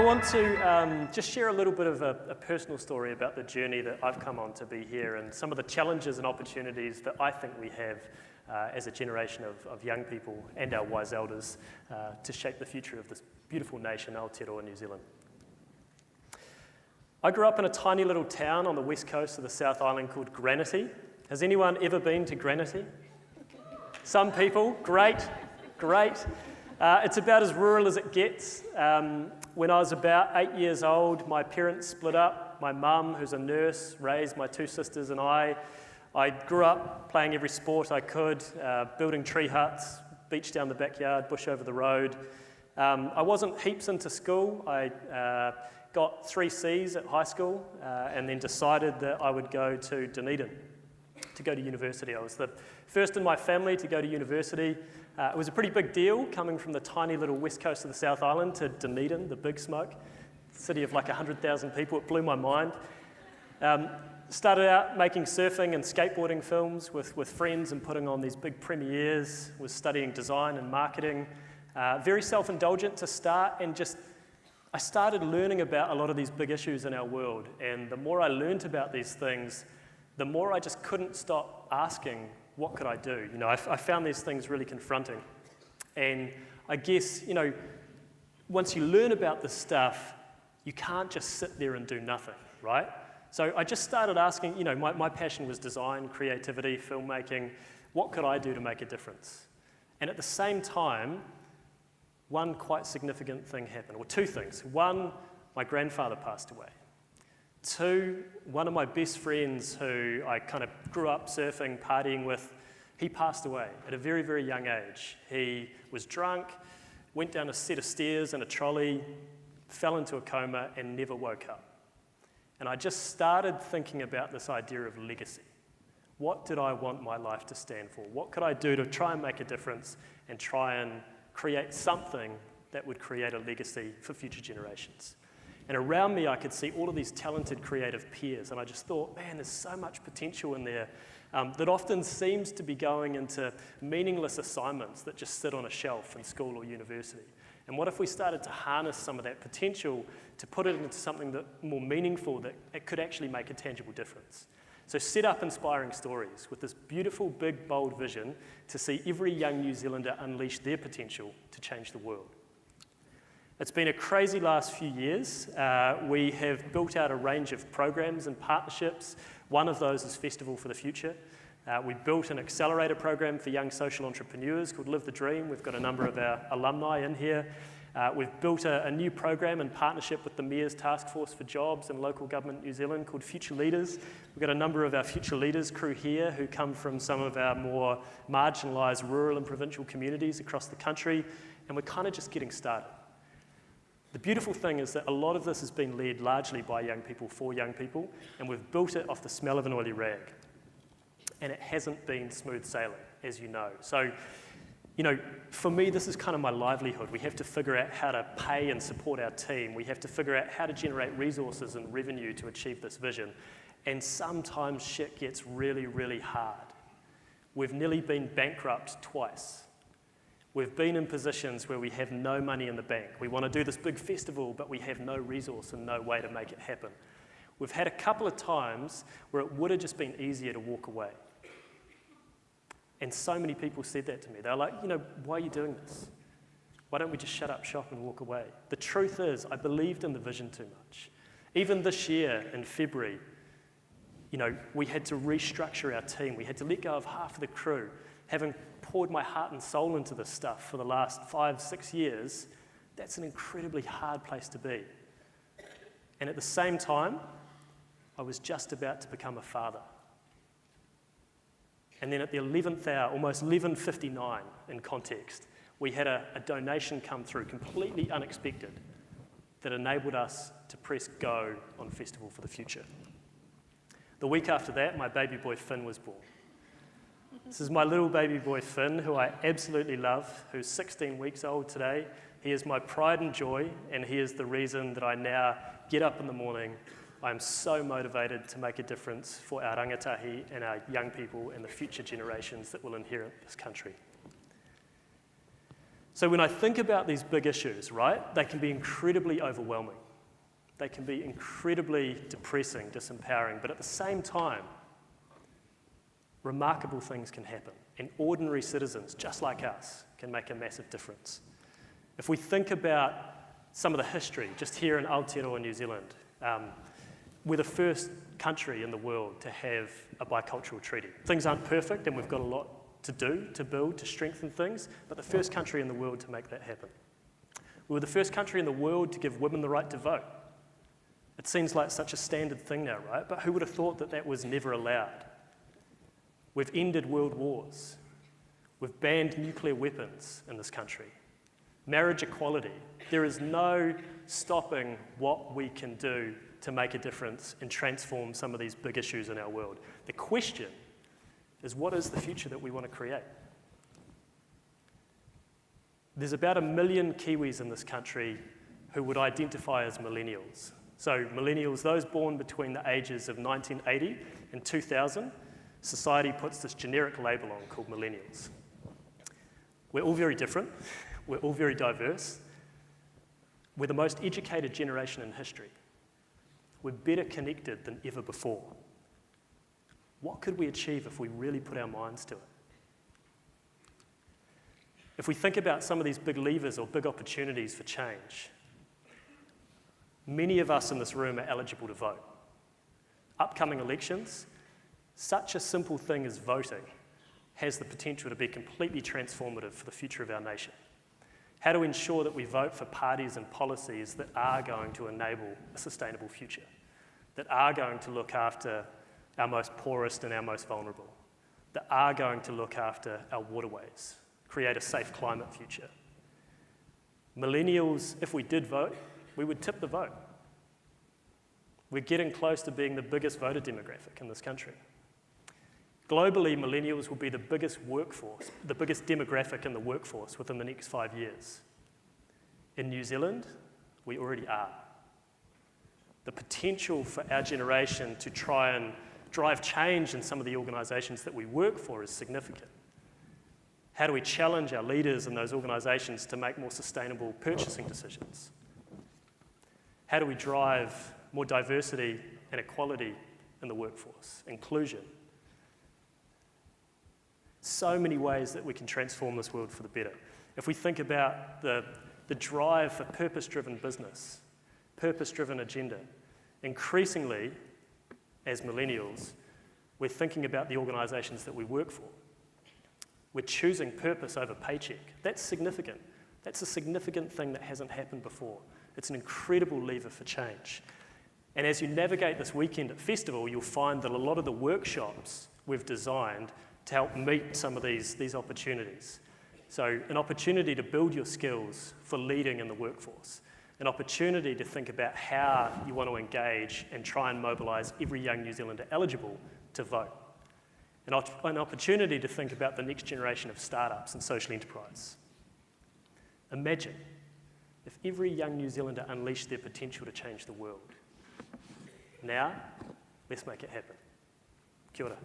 I want to just share a little bit of a personal story about the journey that I've come on to be here and some of the challenges and opportunities that I think we have as a generation of young people and our wise elders to shape the future of this beautiful nation, Aotearoa, New Zealand. I grew up in a tiny little town on the west coast of the South Island called Granity. Has anyone ever been to Granity? Some people, great. It's about as rural as it gets. When I was about 8 years old, my parents split up. My mum, who's a nurse, raised my two sisters and I. I grew up playing every sport I could, building tree huts, beach down the backyard, bush over the road. I wasn't heaps into school. I got 3 Cs at high school and then decided that I would go to Dunedin to go to university. I was the first in my family to go to university. It was a pretty big deal coming from the tiny little west coast of the South Island to Dunedin, the big smoke, city of like 100,000 people. It blew my mind. Started out making surfing and skateboarding films with friends and putting on these big premieres, was studying design and marketing. Very self-indulgent to start, and I started learning about a lot of these big issues in our world, and the more I learned about these things, the more I just couldn't stop asking, what could I do? I found these things really confronting. And I guess, once you learn about this stuff, you can't just sit there and do nothing, right? So I just started asking, my passion was design, creativity, filmmaking. What could I do to make a difference? And at the same time, one quite significant thing happened, or 2 things. 1, my grandfather passed away. 2, one of my best friends who I kind of grew up surfing, partying with, he passed away at a very, very young age. He was drunk, went down a set of stairs in a trolley, fell into a coma and never woke up. And I just started thinking about this idea of legacy. What did I want my life to stand for? What could I do to try and make a difference and try and create something that would create a legacy for future generations? And around me, I could see all of these talented, creative peers, and I just thought, man, there's so much potential in there that often seems to be going into meaningless assignments that just sit on a shelf in school or university. And what if we started to harness some of that potential to put it into something that more meaningful, that it could actually make a tangible difference? So set up inspiring stories with this beautiful, big, bold vision to see every young New Zealander unleash their potential to change the world. It's been a crazy last few years. We have built out a range of programs and partnerships. One of those is Festival for the Future. We built an accelerator program for young social entrepreneurs called Live the Dream. We've got a number of our alumni in here. We've built a new program in partnership with the Mayor's Task Force for Jobs and Local Government New Zealand called Future Leaders. We've got a number of our Future Leaders crew here who come from some of our more marginalised rural and provincial communities across the country, and we're kind of just getting started. The beautiful thing is that a lot of this has been led largely by young people for young people, and we've built it off the smell of an oily rag. And it hasn't been smooth sailing, as you know. So, for me, this is kind of my livelihood. We have to figure out how to pay and support our team. We have to figure out how to generate resources and revenue to achieve this vision. And sometimes shit gets really, really hard. We've nearly been bankrupt twice. We've been in positions where we have no money in the bank. We want to do this big festival, but we have no resource and no way to make it happen. We've had a couple of times where it would have just been easier to walk away. And so many people said that to me. They're like, why are you doing this? Why don't we just shut up shop and walk away? The truth is, I believed in the vision too much. Even this year in February, we had to restructure our team. We had to let go of half of the crew. Having poured my heart and soul into this stuff for the last 5-6 years, that's an incredibly hard place to be. And at the same time, I was just about to become a father. And then at the 11th hour, almost 11:59 in context, we had a donation come through, completely unexpected, that enabled us to press go on Festival for the Future. The week after that, my baby boy Finn was born. This is my little baby boy Finn, who I absolutely love, who's 16 weeks old today. He is my pride and joy, and he is the reason that I now get up in the morning. I'm so motivated to make a difference for our rangatahi and our young people and the future generations that will inherit this country. So when I think about these big issues, right, they can be incredibly overwhelming. They can be incredibly depressing, disempowering, but at the same time, remarkable things can happen, and ordinary citizens, just like us, can make a massive difference. If we think about some of the history, just here in Aotearoa, New Zealand, we're the first country in the world to have a bicultural treaty. Things aren't perfect, and we've got a lot to do, to build, to strengthen things, but the first country in the world to make that happen. We were the first country in the world to give women the right to vote. It seems like such a standard thing now, right? But who would have thought that that was never allowed? We've ended world wars. We've banned nuclear weapons in this country. Marriage equality. There is no stopping what we can do to make a difference and transform some of these big issues in our world. The question is, what is the future that we want to create? There's about 1 million Kiwis in this country who would identify as millennials. So millennials, those born between the ages of 1980 and 2000, society puts this generic label on called millennials. We're all very different. We're all very diverse. We're the most educated generation in history. We're better connected than ever before. What could we achieve if we really put our minds to it? If we think about some of these big levers or big opportunities for change, many of us in this room are eligible to vote. Upcoming elections, such a simple thing as voting has the potential to be completely transformative for the future of our nation. How to ensure that we vote for parties and policies that are going to enable a sustainable future, that are going to look after our most poorest and our most vulnerable, that are going to look after our waterways, create a safe climate future. Millennials, if we did vote, we would tip the vote. We're getting close to being the biggest voter demographic in this country. Globally, millennials will be the biggest workforce, the biggest demographic in the workforce within the next 5 years. In New Zealand, we already are. The potential for our generation to try and drive change in some of the organisations that we work for is significant. How do we challenge our leaders in those organisations to make more sustainable purchasing decisions? How do we drive more diversity and equality in the workforce, inclusion? So many ways that we can transform this world for the better. If we think about the drive for purpose-driven business, purpose-driven agenda, increasingly, as millennials, we're thinking about the organisations that we work for. We're choosing purpose over paycheck. That's significant. That's a significant thing that hasn't happened before. It's an incredible lever for change. And as you navigate this weekend at Festival, you'll find that a lot of the workshops we've designed to help meet some of these opportunities. So an opportunity to build your skills for leading in the workforce, an opportunity to think about how you want to engage and try and mobilise every young New Zealander eligible to vote, an opportunity to think about the next generation of startups and social enterprise. Imagine if every young New Zealander unleashed their potential to change the world. Now, let's make it happen. Kia ora.